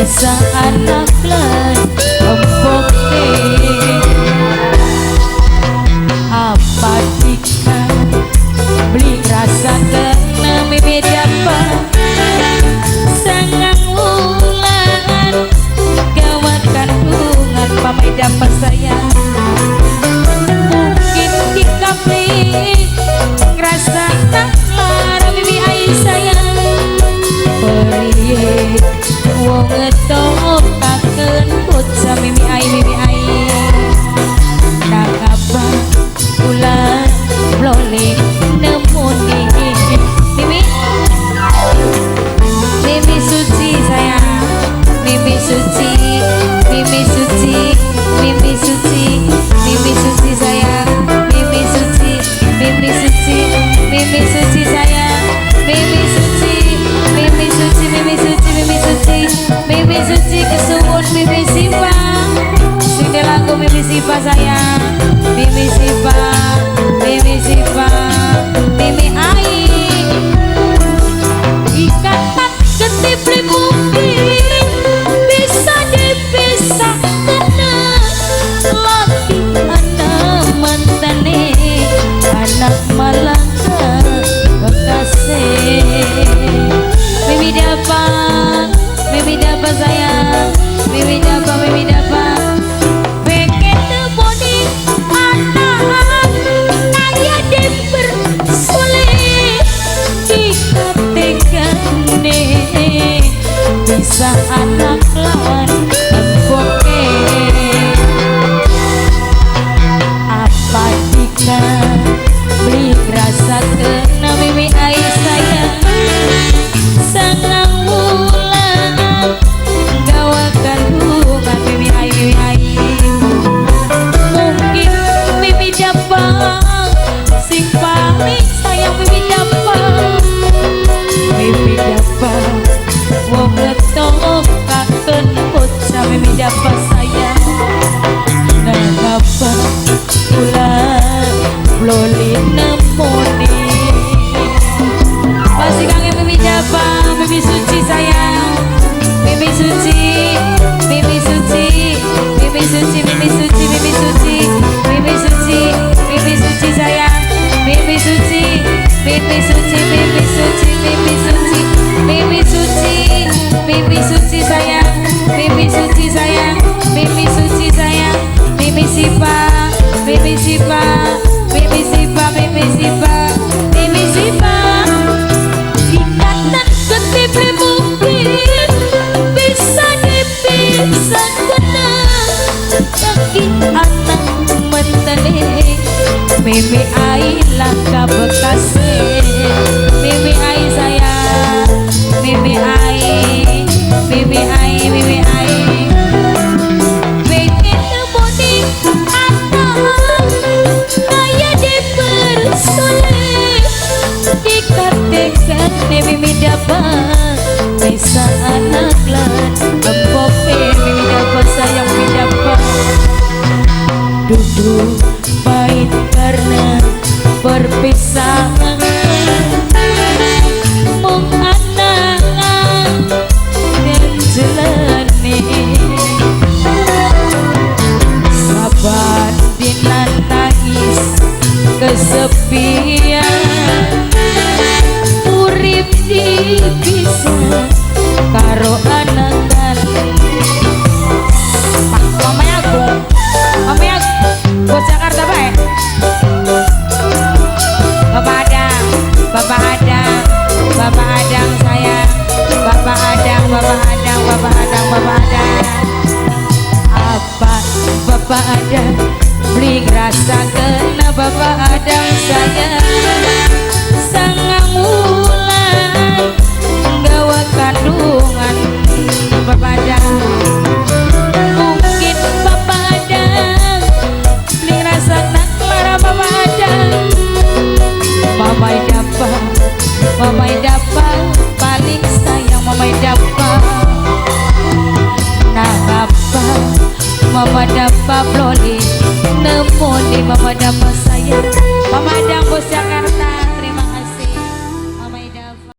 Bisa anak lan empoke apa jika beli rasa kena mimi dapat sangang ulan gawat kandungan pamai dapat sayang mungkin jika beli rasa taklar mimi ai sayang periye wong ngetok taken bocah mimi ai nak apa ulah blole nemoni mimi suci sayang mimi suci mimi suci mimi suci mimi suci sayang mimi suci mimi suci mimi suci sayang mimi suci mimi suci mimi suci mimi suci mimi suci kesuwun mimi sipa sing lagu mimi sipa sayang mimi sipa mimi sipa mimi ai ikatan ketipli mungkin bisa dipisah kena lagi anak mantane anak malangka kekasih mimi dapat sayang mimi dapat pengen nemoni anak kaya dipersulit dikategane bisa anak lan empoke apa jika beli rasa kena mimi ai sayang sangang ulang gawat kandungan mimi ai mungkin mimi dapat sing paling sayang mimi dapat wong ngetok kaken bocah mimi dapat sayang dan apa ulah bloli nemoni masih kangen mimi dapat mimi suci sayang mimi suci mimi suci mimi suci mimi suci mimi suci mimi suci mimi suci sayang mimi suci mimi suci mimi suci mimi suci mimi suci mimi suci sayang mimi suci sayang mimi suci sayang mimi sipa mimi sipa mimi sipa mimi sipa mimi sipa ikatan ketipli mungkin bisa dipisah kena lagi anak mentene mimi ai langka bekasih mimi ai sayang mimi ai pengen nemoni anak kaya dipersulit dikategane mimi dapat bisa anak lan empoke mimi dapat sayang mimi dapat duduk pahit karena perpisahan kesepian urip dipisah karo anangan Pak Mama Agung bos Jakarta baik Bapak Adang sayang Bapak Adang apa Bapak Adang beli rasa kena Bapak Adang sayang sangang wulan gawa kandungan Bapak Adang mungkin Bapak Adang beli rasa naklara Bapak Adang Mamai dapat paling sayang Mamai dapat nah apa Mama dapat loli nemoni Mama dapat sayang Mama Adang bos Jakarta